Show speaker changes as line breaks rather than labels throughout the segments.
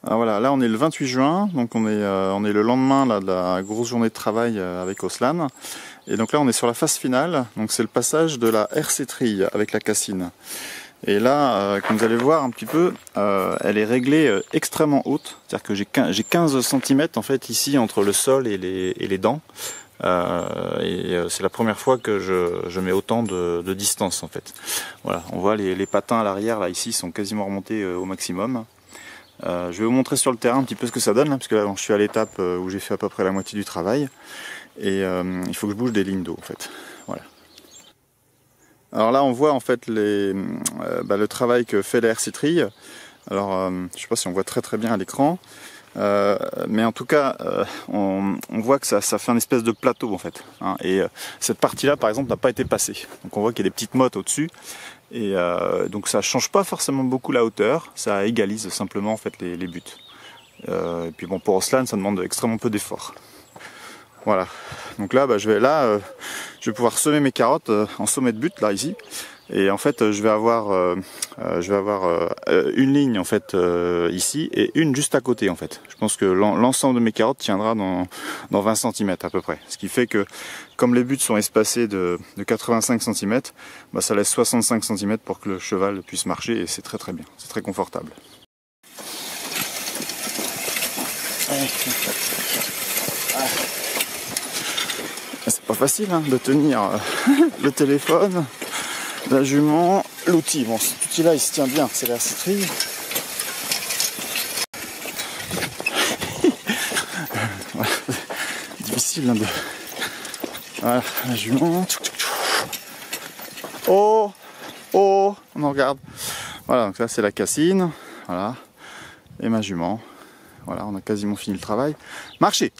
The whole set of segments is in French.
Alors voilà, là on est le 28 juin, donc on est le lendemain là, de la grosse journée de travail avec Oslan. Et donc là on est sur la phase finale, donc c'est le passage de la RC trille avec la cassine. Et là, comme vous allez voir un petit peu, elle est réglée extrêmement haute, c'est-à-dire que j'ai 15 cm en fait ici entre le sol et les dents. C'est la première fois que je mets autant de distance en fait. Voilà, on voit les patins à l'arrière là ici sont quasiment remontés au maximum. Je vais vous montrer sur le terrain un petit peu ce que ça donne là, parce que là je suis à l'étape où j'ai fait à peu près la moitié du travail et il faut que je bouge des lignes d'eau en fait. Voilà. Alors là on voit en fait le travail que fait la RC trille. Alors je sais pas si on voit très bien à l'écran. Mais en tout cas, on voit que ça fait un espèce de plateau en fait. Hein, et cette partie-là, par exemple, n'a pas été passée. Donc on voit qu'il y a des petites mottes au-dessus. Et donc ça change pas forcément beaucoup la hauteur. Ça égalise simplement en fait les buts. Et puis bon, pour Oslan, ça demande extrêmement peu d'efforts. Voilà. Donc là, je vais pouvoir semer mes carottes en sommet de but là ici. Et en fait, je vais avoir une ligne en fait ici et une juste à côté en fait. Je pense que l'ensemble de mes carottes tiendra dans 20 cm à peu près. Ce qui fait que comme les buts sont espacés de 85 cm, ça laisse 65 cm pour que le cheval puisse marcher et c'est très bien. C'est très confortable. C'est pas facile hein, de tenir le téléphone, la jument, l'outil. Bon, cet outil-là, il se tient bien, c'est la RC trille. Voilà. Difficile hein, de... Voilà, la jument. Oh, on en regarde. Voilà, donc là c'est la cassine. Voilà. Et ma jument. Voilà, on a quasiment fini le travail. Marchez!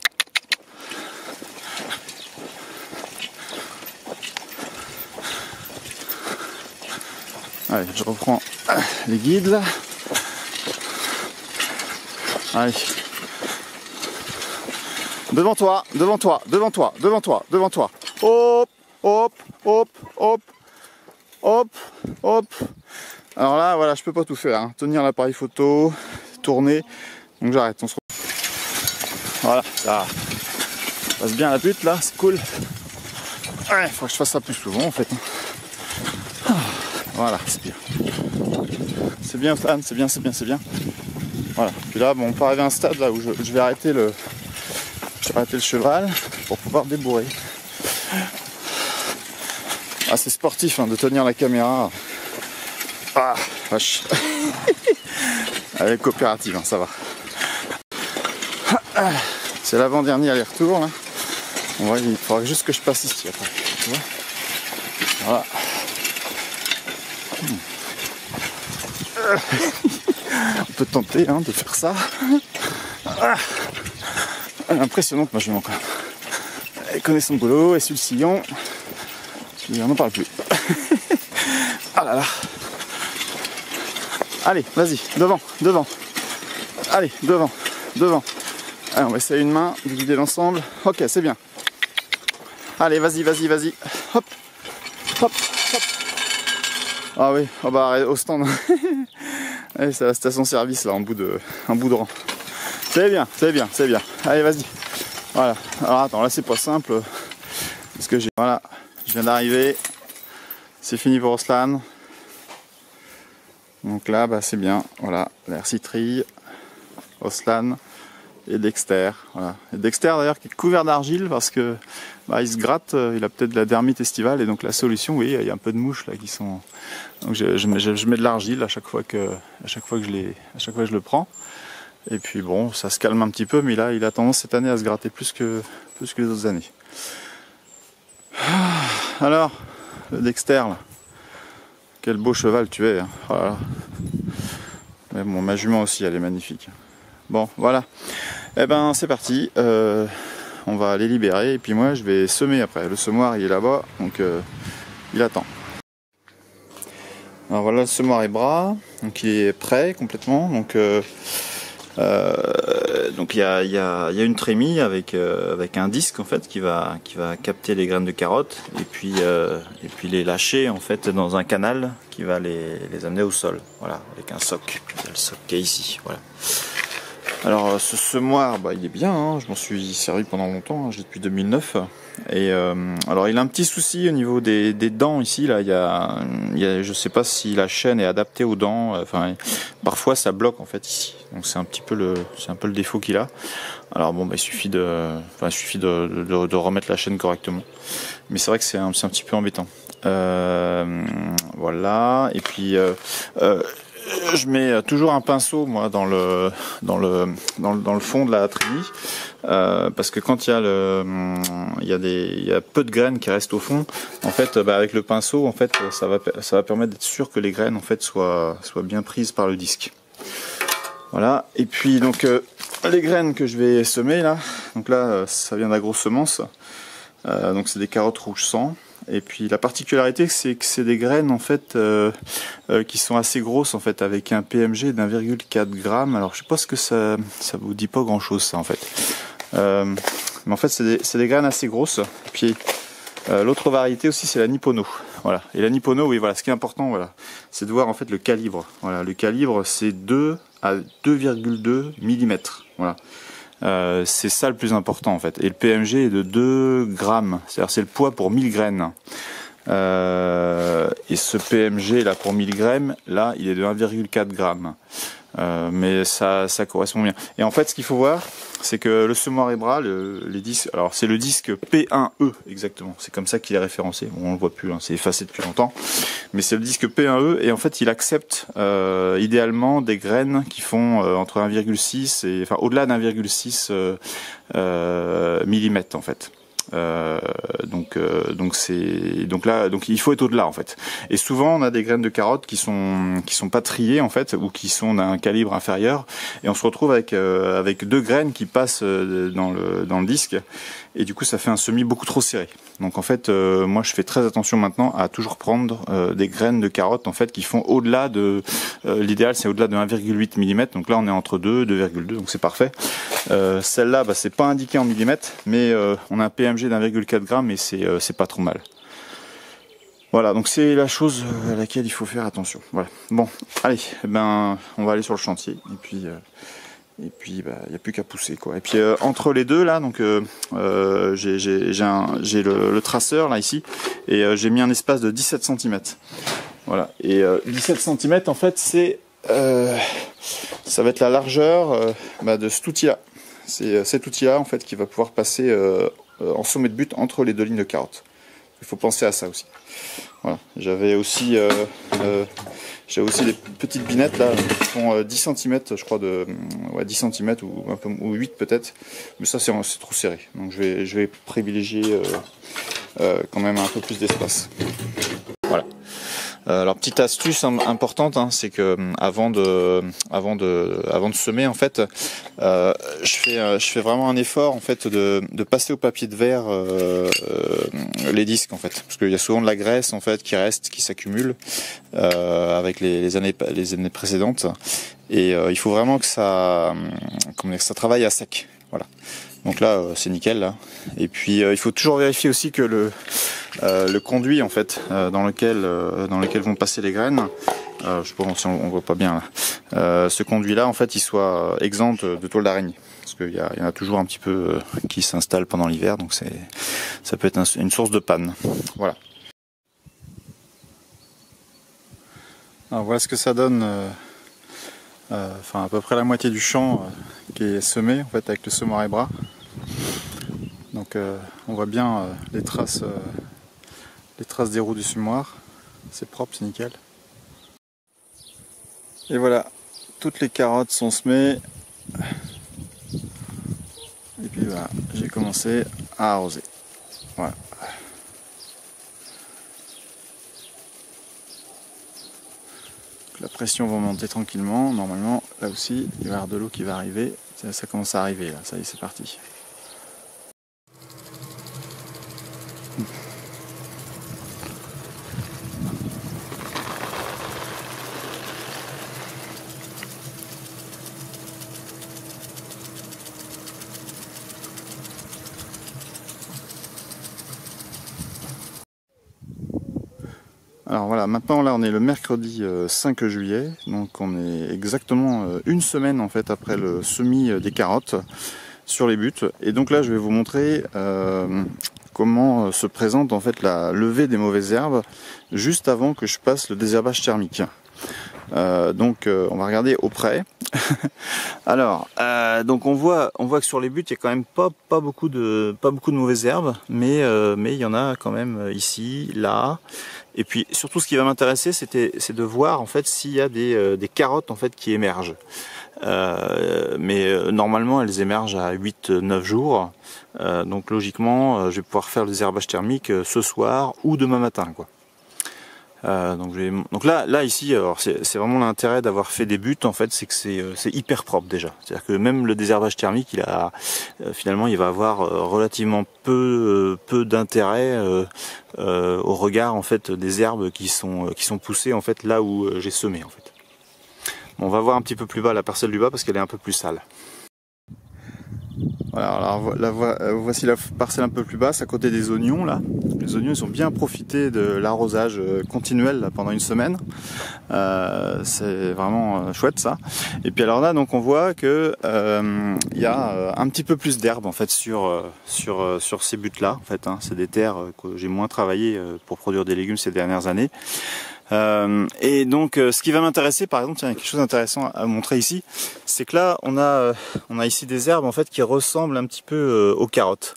Allez, je reprends les guides là. Allez. Devant toi. Hop. Alors là, voilà, je peux pas tout faire. Hein. Tenir l'appareil photo, tourner. Donc j'arrête. On se retrouve. Voilà, ça passe bien la butte là, c'est cool. Ouais, faut que je fasse ça plus souvent en fait. Voilà, c'est bien. C'est bien, Stan, c'est bien. Voilà. Puis là, bon, on peut arriver à un stade là où je vais arrêter le cheval pour pouvoir débourrer. Ah, c'est sportif hein, de tenir la caméra. Ah, vache. Allez, coopérative, hein, ça va. C'est l'avant-dernier aller-retour là. Il faudra juste que je passe ici après. Tu vois, voilà. On peut tenter hein, de faire ça. Elle est impressionnante ma jument quand même. Elle connaît son boulot, elle suit le sillon. Et on n'en parle plus. Ah là là. Allez, vas-y, devant. Allez, devant. Allez, on va essayer une main de guider l'ensemble. Ok, c'est bien. Allez, vas-y. Hop. Ah oui, oh bah au stand. Allez, c'est la station service là, en bout de rang. C'est bien. Allez, vas-y. Voilà. Alors attends, là c'est pas simple. Parce que je viens d'arriver. C'est fini pour Oslan. Donc là, c'est bien. Voilà, la RC trille, Oslan et Dexter. Voilà. Et Dexter d'ailleurs qui est couvert d'argile parce que il se gratte, il a peut-être de la dermite estivale et donc la solution, oui, il y a un peu de mouches là qui sont. Donc je mets de l'argile à chaque fois que je le prends. Et puis bon, ça se calme un petit peu, mais là il a tendance cette année à se gratter plus que les autres années. Alors, le Dexter là. Quel beau cheval tu es. Hein. Voilà. Mais bon, ma jument aussi, elle est magnifique. Bon, voilà. Eh ben, c'est parti. On va les libérer et puis moi, je vais semer après. Le semoir, il est là-bas, donc il attend. Alors voilà, le semoir est bras, donc il est prêt complètement. Donc il y a une trémie avec un disque en fait qui va capter les graines de carottes et puis les lâcher en fait dans un canal qui va les amener au sol. Voilà, avec un soc. Il y a le soc qui est ici. Voilà. Alors ce semoir, bah, il est bien, hein, je m'en suis servi pendant longtemps, hein, je l'ai depuis 2009. Et alors il a un petit souci au niveau des dents ici, là, je sais pas si la chaîne est adaptée aux dents, enfin parfois ça bloque en fait ici, donc c'est un peu le défaut qu'il a. Alors bon, bah, il suffit de remettre la chaîne correctement, mais c'est vrai que c'est un petit peu embêtant. Voilà, et puis je mets toujours un pinceau moi dans le fond de la trémie, parce que quand il y a peu de graines qui restent au fond, en fait bah, avec le pinceau en fait ça va permettre d'être sûr que les graines en fait soient bien prises par le disque. Voilà, et puis donc les graines que je vais semer là, donc là ça vient d'Agrosemence, donc c'est des carottes rouge sang. Et puis la particularité c'est que c'est des graines en fait qui sont assez grosses en fait, avec un PMG d'1,4 g. Alors je sais pas ce que ça vous dit, pas grand chose ça en fait. Mais en fait c'est des graines assez grosses. Et puis l'autre variété aussi c'est la Nippono. Voilà. Et la Nippono, oui voilà, ce qui est important voilà, c'est de voir en fait le calibre. Voilà, le calibre c'est 2 à 2,2 mm. Voilà. C'est ça le plus important en fait. Et le PMG est de 2 grammes, c'est-à-dire c'est le poids pour 1000 graines. Et ce PMG là pour 1000 graines, là il est de 1,4 g. Mais ça correspond bien. Et en fait ce qu'il faut voir, c'est que le semoir Ebra, les disques, alors c'est le disque P1E exactement, c'est comme ça qu'il est référencé. Bon, on le voit plus, hein, c'est effacé depuis longtemps, mais c'est le disque P1E et en fait il accepte idéalement des graines qui font entre 1,6 et enfin au-delà d'1,6 mm en fait. Donc il faut être au-delà en fait. Et souvent on a des graines de carottes qui sont pas triées en fait, ou qui sont d'un calibre inférieur, et on se retrouve avec deux graines qui passent dans le disque, et du coup ça fait un semis beaucoup trop serré. Donc en fait moi je fais très attention maintenant à toujours prendre des graines de carottes en fait qui font au-delà de l'idéal c'est au-delà de 1,8 mm. Donc là on est entre 2,2, donc c'est parfait. Celle-là bah, c'est pas indiqué en millimètres, mais on a un PMG d'1,4 g et c'est pas trop mal. Voilà, donc c'est la chose à laquelle il faut faire attention. Voilà. Bon, allez, ben on va aller sur le chantier et puis bah il n'y a plus qu'à pousser quoi. Et puis entre les deux là, donc j'ai le traceur là ici, et j'ai mis un espace de 17 cm. Voilà. Et 17 cm en fait c'est ça va être la largeur de cet outil là. C'est cet outil là en fait qui va pouvoir passer en sommet de but entre les deux lignes de carottes. Il faut penser à ça aussi. Voilà. J'avais aussi des petites binettes là qui font 10 cm je crois, 10 cm ou 8 peut-être, mais ça c'est trop serré, donc je vais privilégier quand même un peu plus d'espace. Voilà. Alors petite astuce importante, hein, c'est que avant de semer en fait, je fais vraiment un effort en fait de passer au papier de verre les disques en fait, parce qu'il y a souvent de la graisse en fait qui reste, qui s'accumule avec les années précédentes, et il faut vraiment que ça travaille à sec. Voilà. Donc là c'est nickel là. Et puis il faut toujours vérifier aussi que le conduit en fait dans lequel vont passer les graines, je sais pas si on voit pas bien là, ce conduit là en fait il soit exempt de toile d'araignée, parce qu'il y en a toujours un petit peu qui s'installe pendant l'hiver, donc ça peut être une source de panne. Voilà. Alors voilà ce que ça donne, enfin à peu près la moitié du champ qui est semé en fait avec le semoir Ebra. Donc on voit bien les traces des roues du semoir, c'est propre, c'est nickel. Et voilà, toutes les carottes sont semées. Et puis voilà, j'ai commencé à arroser. Voilà. La pression va monter tranquillement. Normalement, là aussi, il va y avoir de l'eau qui va arriver. Ça commence à arriver là, ça y est, c'est parti. Alors voilà, maintenant là on est le mercredi 5 juillet, donc on est exactement une semaine en fait après le semis des carottes sur les buts. Et donc là je vais vous montrer comment se présente en fait la levée des mauvaises herbes juste avant que je passe le désherbage thermique. Donc on va regarder au près. Alors donc on voit que sur les buts il y a quand même pas beaucoup de mauvaises herbes, mais il y en a quand même ici, là. Et puis surtout ce qui va m'intéresser c'est de voir en fait s'il y a des carottes en fait qui émergent. Mais normalement elles émergent à 8-9 jours. Donc logiquement je vais pouvoir faire le désherbage thermique ce soir ou demain matin, quoi. Donc là ici, alors c'est vraiment l'intérêt d'avoir fait des buts en fait, c'est que c'est hyper propre déjà. C'est-à-dire que même le désherbage thermique, finalement il va avoir relativement peu d'intérêt au regard en fait des herbes qui sont poussées en fait là où j'ai semé en fait. Bon, on va voir un petit peu plus bas la parcelle du bas parce qu'elle est un peu plus sale. Voilà, alors voici la parcelle un peu plus basse à côté des oignons là. Les oignons ils ont bien profité de l'arrosage continuel là, pendant une semaine. C'est vraiment chouette ça. Et puis alors là donc on voit que il y a un petit peu plus d'herbe en fait sur ces buttes là en fait, hein. C'est des terres que j'ai moins travaillé pour produire des légumes ces dernières années. Et donc ce qui va m'intéresser par exemple, il y a quelque chose d'intéressant à montrer ici, c'est que là on a ici des herbes en fait qui ressemblent un petit peu aux carottes,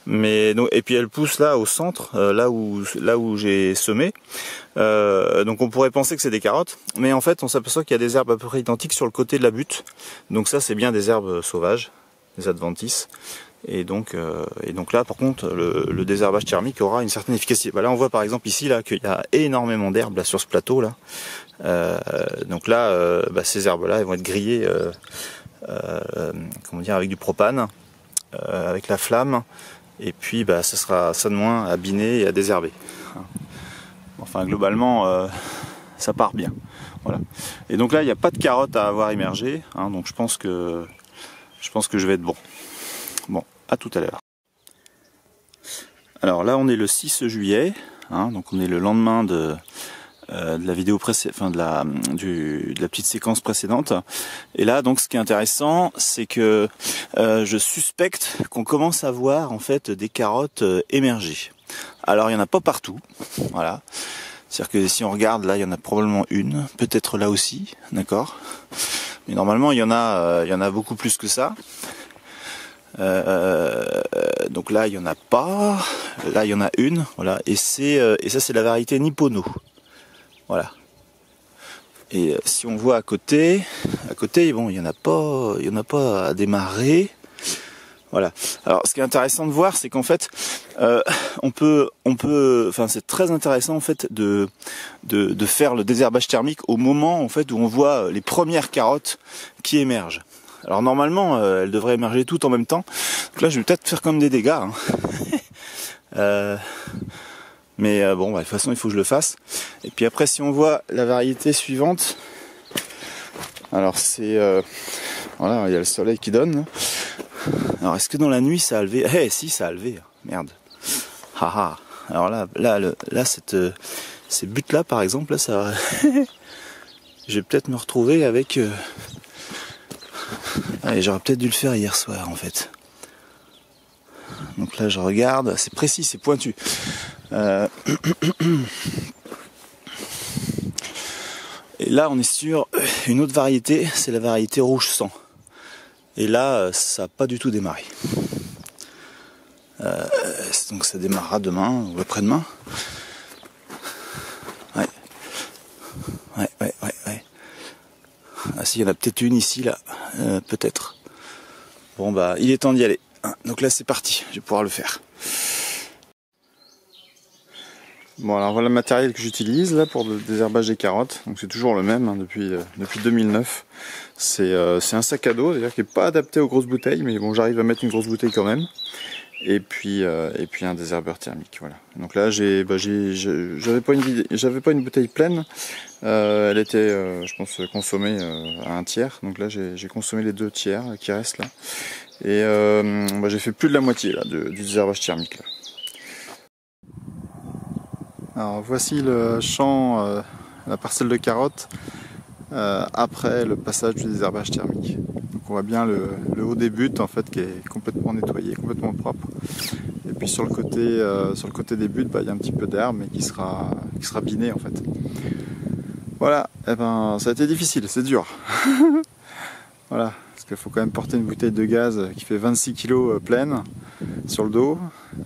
mais donc, et puis elles poussent là au centre, là où j'ai semé, donc on pourrait penser que c'est des carottes, mais en fait on s'aperçoit qu'il y a des herbes à peu près identiques sur le côté de la butte, donc ça c'est bien des herbes sauvages, des adventices. Et donc là par contre le désherbage thermique aura une certaine efficacité. Là on voit par exemple ici là qu'il y a énormément d'herbes là sur ce plateau là. Donc là ces herbes là elles vont être grillées comment dire, avec du propane, avec la flamme, et puis ça sera ça de moins à biner et à désherber. Enfin globalement ça part bien. Voilà. Et donc là il n'y a pas de carottes à avoir émergé, hein, donc je pense que je vais être bon. Bon, à tout à l'heure. Alors là on est le 6 juillet, hein, donc on est le lendemain de la vidéo précédente, enfin de la petite séquence précédente. Et là donc ce qui est intéressant, c'est que je suspecte qu'on commence à voir en fait des carottes émerger. Alors il n'y en a pas partout, voilà. C'est-à-dire que si on regarde là, il y en a probablement une, peut-être là aussi, d'accord. Mais normalement il y en a beaucoup plus que ça. Donc là il y en a pas, là il y en a une, voilà, et ça c'est la variété Nippono, voilà. Et si on voit à côté bon il y en a pas à démarrer, voilà. Alors ce qui est intéressant de voir c'est qu'en fait enfin c'est très intéressant en fait de faire le désherbage thermique au moment en fait où on voit les premières carottes qui émergent. Alors normalement, elles devraient émerger toutes en même temps. Donc là, je vais peut-être faire comme des dégâts. Hein. Mais bon, de toute façon, il faut que je le fasse. Et puis après, si on voit la variété suivante, alors c'est voilà, il y a le soleil qui donne. Alors est-ce que dans la nuit, ça a levé? Eh si, ça a levé. Merde. Haha. Alors là, ces buttes-là, par exemple, là, ça, je vais peut-être me retrouver avec. Allez, j'aurais peut-être dû le faire hier soir en fait. Donc là je regarde, c'est précis, c'est pointu. Et là on est sur une autre variété, c'est la variété rouge sang. Et là ça n'a pas du tout démarré. Donc ça démarrera demain ou après-demain. Ouais. Ah si, il y en a peut-être une ici là, peut-être. Bon il est temps d'y aller. Donc là c'est parti, je vais pouvoir le faire. Bon alors voilà le matériel que j'utilise là pour le désherbage des carottes. Donc c'est toujours le même hein, depuis 2009. C'est un sac à dos, d'ailleurs qui n'est pas adapté aux grosses bouteilles, mais bon j'arrive à mettre une grosse bouteille quand même. Et puis un désherbeur thermique, voilà. Donc là j'avais pas une bouteille pleine, elle était je pense consommée à un tiers, donc là j'ai consommé les 2 tiers qui restent là. Et j'ai fait plus de la moitié là du désherbage thermique là. Alors voici le champ, la parcelle de carottes après le passage du désherbage thermique. Donc on voit bien le haut des buttes en fait qui est complètement nettoyé, complètement propre. Et puis sur le côté des buttes, il y a un petit peu d'herbe mais qui sera biné en fait. Voilà, et ben ça a été difficile, c'est dur. Voilà, parce qu'il faut quand même porter une bouteille de gaz qui fait 26 kg pleine sur le dos.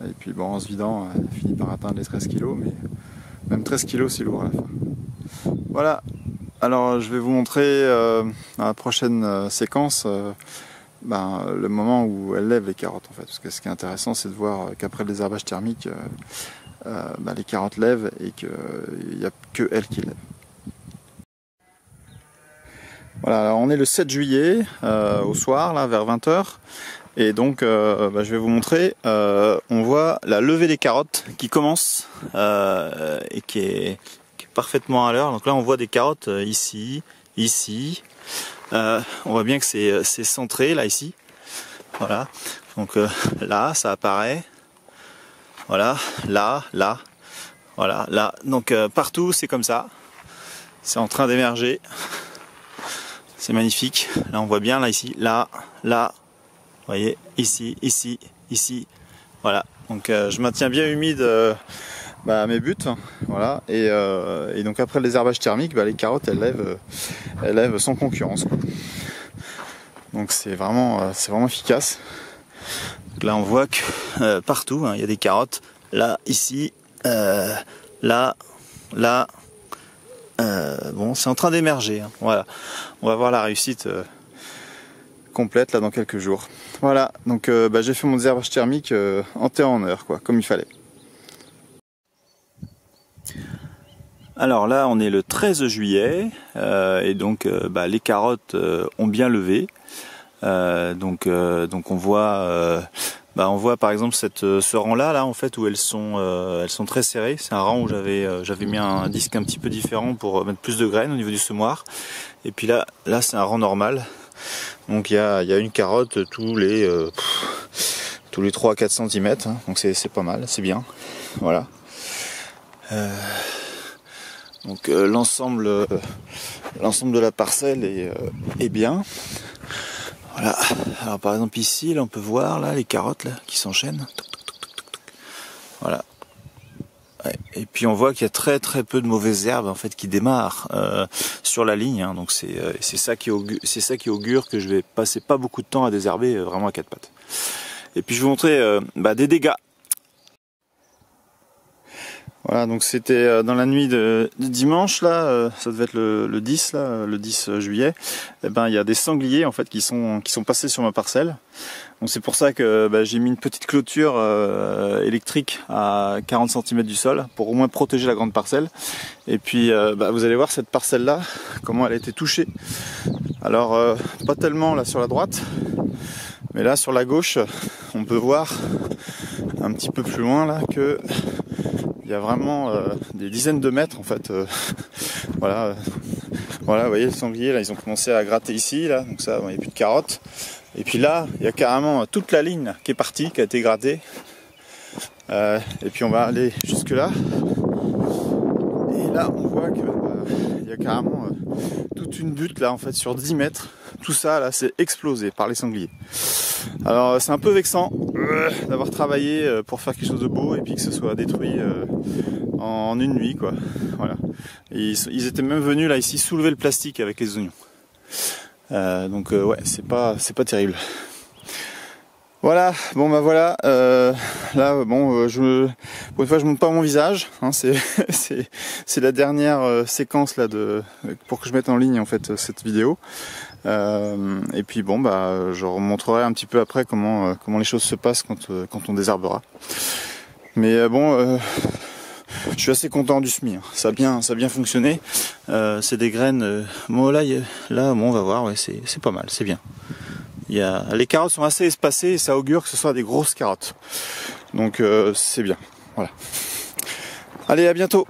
Et puis bon, en se vidant, elle finit par atteindre les 13 kg, mais même 13 kg c'est lourd à la fin. Voilà, alors je vais vous montrer dans la prochaine séquence le moment où elle lève les carottes en fait. Parce que ce qui est intéressant c'est de voir qu'après le désherbage thermique, les carottes lèvent et qu'il n'y a que elles qui lèvent. Voilà, alors on est le 7 juillet au soir, là vers 20 h. Et donc je vais vous montrer, on voit la levée des carottes qui commence et qui est parfaitement à l'heure. Donc là on voit des carottes ici. On voit bien que c'est centré là ici. Voilà. Donc là ça apparaît. Voilà, là. Voilà, là. Donc partout c'est comme ça. C'est en train d'émerger. C'est magnifique. Là on voit bien là ici, là. Vous voyez, ici. Voilà. Donc je maintiens bien humide mes buttes. Voilà. Et donc après le désherbage thermique, les carottes elles lèvent sans concurrence, quoi. Donc c'est vraiment efficace. Donc là on voit que partout il y a des carottes. Là, ici, là. Bon, c'est en train d'émerger. Hein. Voilà. On va voir la réussite complète là dans quelques jours. Voilà, donc j'ai fait mon désherbage thermique en temps et en heure, quoi, comme il fallait. Alors là, on est le 13 juillet et donc les carottes ont bien levé. Donc on voit par exemple ce rang là en fait où elles sont très serrées. C'est un rang où j'avais mis un disque un petit peu différent pour mettre plus de graines au niveau du semoir. Et puis là c'est un rang normal. Donc il y a une carotte tous les 3 à 4 cm, hein, donc c'est pas mal, c'est bien. Voilà. Donc l'ensemble de la parcelle est bien. Voilà. Alors par exemple ici, là on peut voir là les carottes là qui s'enchaînent. Voilà. Ouais. Et puis on voit qu'il y a très peu de mauvaises herbes en fait qui démarrent sur la ligne. Hein. Donc c'est ça qui augure que je vais passer pas beaucoup de temps à désherber vraiment à quatre pattes. Et puis je vais vous montrer des dégâts. Voilà, donc c'était dans la nuit de dimanche là, ça devait être le 10 là, le 10 juillet. Et il y a des sangliers en fait qui sont passés sur ma parcelle. Donc c'est pour ça que j'ai mis une petite clôture électrique à 40 cm du sol pour au moins protéger la grande parcelle. Et puis vous allez voir cette parcelle là, comment elle a été touchée. Alors pas tellement là sur la droite, mais là sur la gauche, on peut voir un petit peu plus loin là que il y a vraiment des dizaines de mètres en fait. Voilà, vous voyez le sanglier là, ils ont commencé à gratter ici là, donc ça, il n'y a plus de carottes. Et puis là, il y a carrément toute la ligne là, qui est partie, qui a été grattée. Et puis on va aller jusque là. Et là, on voit que il y a carrément toute une butte là en fait sur 10 mètres. Tout ça là, c'est explosé par les sangliers. Alors c'est un peu vexant d'avoir travaillé pour faire quelque chose de beau et puis que ce soit détruit en une nuit, quoi. Voilà. Et ils étaient même venus là ici soulever le plastique avec les oignons. Donc ouais, c'est pas terrible. Voilà, bon voilà, là bon, pour une fois je montre pas mon visage, hein, c'est la dernière séquence là pour que je mette en ligne en fait cette vidéo. Et puis bon je remontrerai un petit peu après comment les choses se passent quand on désherbera. Mais je suis assez content du semis, hein. Ça a bien fonctionné. C'est des graines. Bon là bon, on va voir, ouais, c'est pas mal, c'est bien. Les carottes sont assez espacées et ça augure que ce soit des grosses carottes. Donc c'est bien. Voilà. Allez, à bientôt.